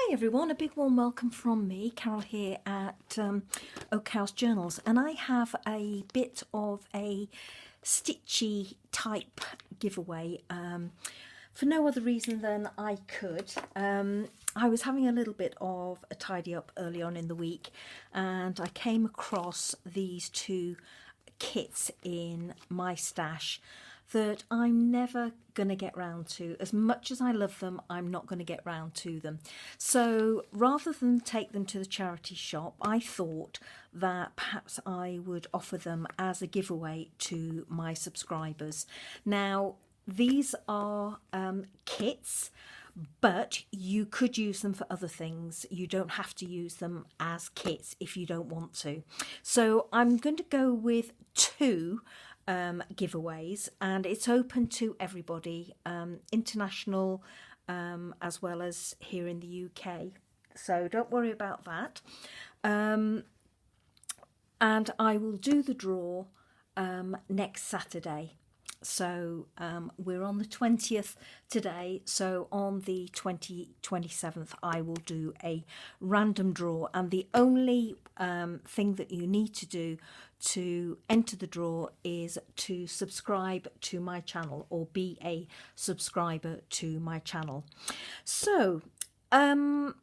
Hi everyone, a big warm welcome from me, Carol here at Oak House Journals, and I have a bit of a stitchy type giveaway for no other reason than I could. I was having a little bit of a tidy up early on in the week and I came across these two kits in my stash that I'm never going to get round to. As much as I love them, I'm not going to get round to them. So rather than take them to the charity shop, I thought that perhaps I would offer them as a giveaway to my subscribers. Now, these are kits, but you could use them for other things. You don't have to use them as kits if you don't want to. So I'm going to go with two giveaways, and it's open to everybody, international as well as here in the UK. So don't worry about that. And I will do the draw next Saturday. So we're on the 20th today, so on the 27th I will do a random draw, and the only thing that you need to do to enter the draw is to subscribe to my channel or be a subscriber to my channel. So the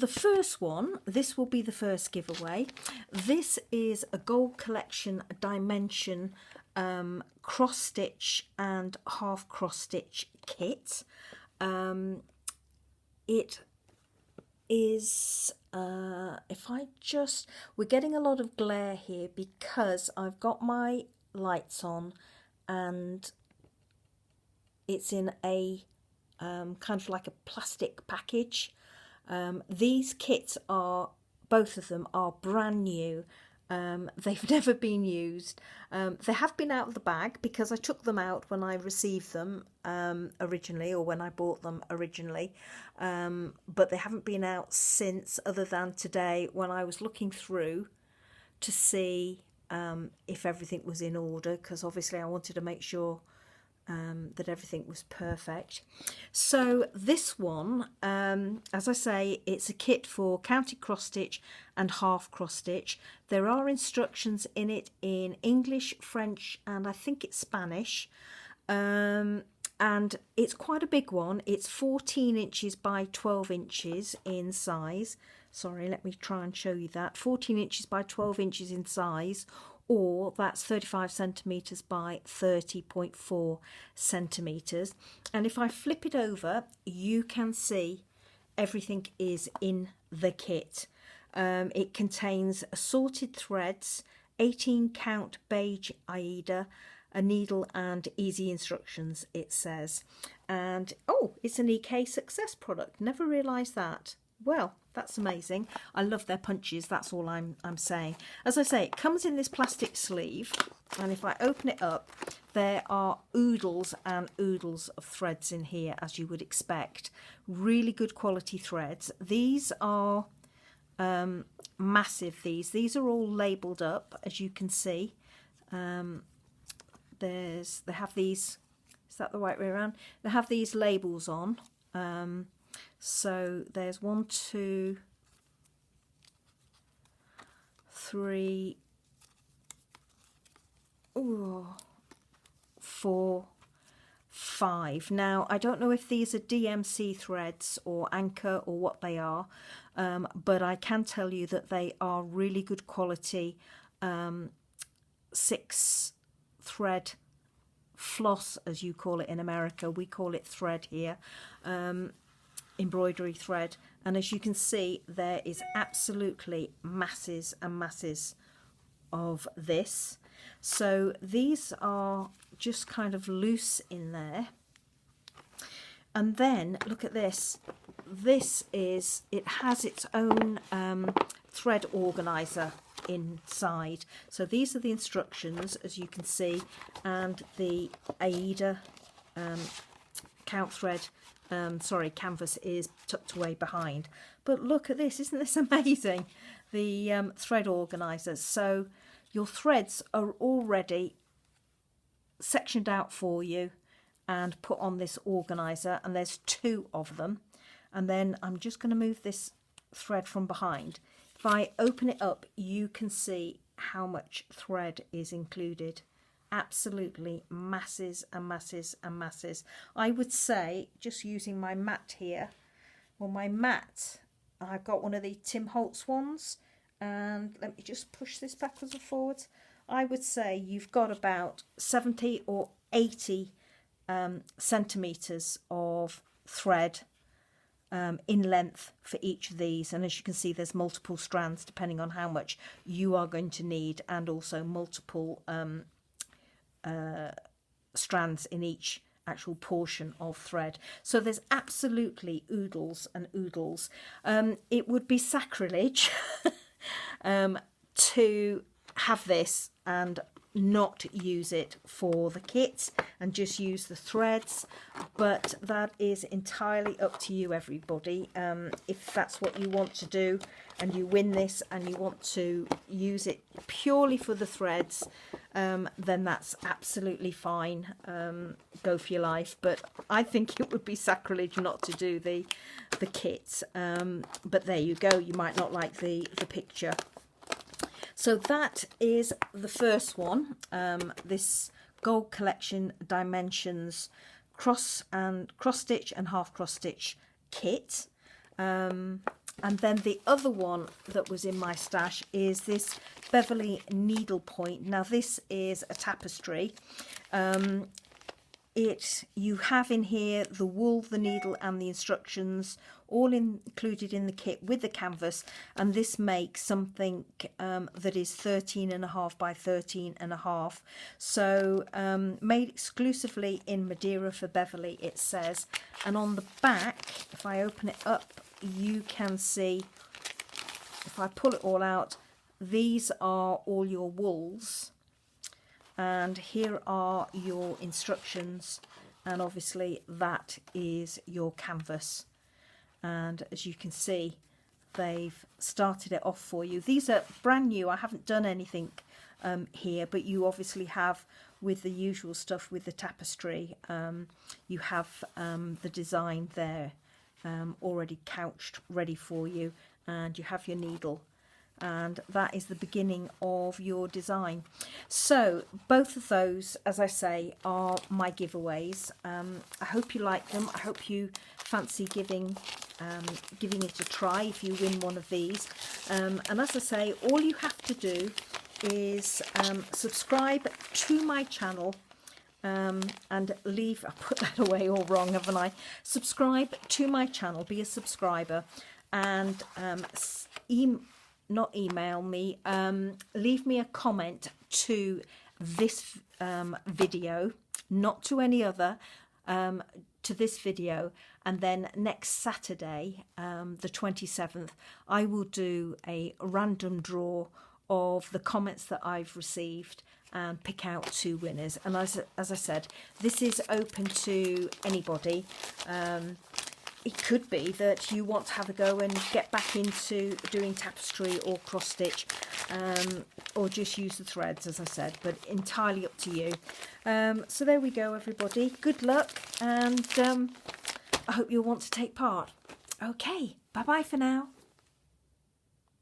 first one, this will be the first giveaway. This is a Gold Collection Dimension cross stitch and half cross stitch kit. It is we're getting a lot of glare here because I've got my lights on and it's in a kind of like a plastic package. These kits are, both of them are brand new. They've never been used. They have been out of the bag because I took them out when I received them originally, or when I bought them originally, but they haven't been out since, other than today when I was looking through to see if everything was in order, because obviously I wanted to make sure that everything was perfect. So this one, as I say, it's a kit for counted cross stitch and half cross stitch. There are instructions in it in English, French, and I think it's Spanish. And it's quite a big one. It's 14 inches by 12 inches in size. Sorry, let me try and show you that. 14 inches by 12 inches in size, or that's 35 centimetres by 30.4 centimetres. And if I flip it over, you can see everything is in the kit. It contains assorted threads, 18 count beige Aida, a needle and easy instructions, it says. And oh, it's an EK Success product. Never realised that. Well, that's amazing. I love their punches, that's all I'm saying. As I say, it comes in this plastic sleeve, and if I open it up, there are oodles and oodles of threads in here, as you would expect. Really good quality threads. These are massive. These are all labelled up, as you can see. They have these, is that the right way around? They have these labels on. So there's 1, 2, 3, 4, 5. Now, I don't know if these are DMC threads or anchor or what they are, but I can tell you that they are really good quality 6 thread floss, as you call it in America. We call it thread here. Embroidery thread, and as you can see, there is absolutely masses and masses of this. So these are just kind of loose in there, and then look at this. This is, it has its own thread organizer inside. So these are the instructions, as you can see, and the Aida count thread canvas is tucked away behind. But look at this, isn't this amazing? The thread organisers. So your threads are already sectioned out for you and put on this organiser, and there's 2 of them. and then I'm just going to move this thread from behind. If I open it up, you can see how much thread is included. Absolutely masses and masses and masses. I would say, just using my mat here, well, my mat, I've got one of the Tim Holtz ones, and let me just push this backwards and forwards. I would say you've got about 70 or 80 centimetres of thread in length for each of these, and as you can see, there's multiple strands depending on how much you are going to need, and also multiple strands in each actual portion of thread. So there's absolutely oodles and oodles. It would be sacrilege to have this and not use it for the kit and just use the threads, but that is entirely up to you, everybody. If that's what you want to do and you win this and you want to use it purely for the threads, then that's absolutely fine. Go for your life, but I think it would be sacrilege not to do the kit. But there you go, you might not like the picture. So that is the first one, this Gold Collection Dimensions cross stitch and half cross stitch kit. And then the other one that was in my stash is this Beverly needlepoint. Now this is a tapestry. You have in here the wool, the needle and the instructions all included in the kit with the canvas, and this makes something that is 13.5 by 13.5. So made exclusively in Madeira for Beverly, it says. And on the back, if I open it up, you can see, if I pull it all out, these are all your wools. And here are your instructions, and obviously that is your canvas. And as you can see, they've started it off for you. These are brand new. I haven't done anything here, but you obviously have, with the usual stuff with the tapestry, you have the design there already couched, ready for you, and you have your needle. And that is the beginning of your design. So both of those, as I say, are my giveaways. I hope you like them. I hope you fancy giving it a try if you win one of these. And as I say, all you have to do is subscribe to my channel and leave, I put that away all wrong, haven't I? Subscribe to my channel, be a subscriber, and not email me, leave me a comment to this video, not to any other, to this video, and then next Saturday, the 27th, I will do a random draw of the comments that I've received and pick out 2 winners. And as I said, this is open to anybody. It could be that you want to have a go and get back into doing tapestry or cross stitch, or just use the threads, as I said, but entirely up to you. So there we go, everybody. Good luck, and I hope you'll want to take part. Okay, bye-bye for now.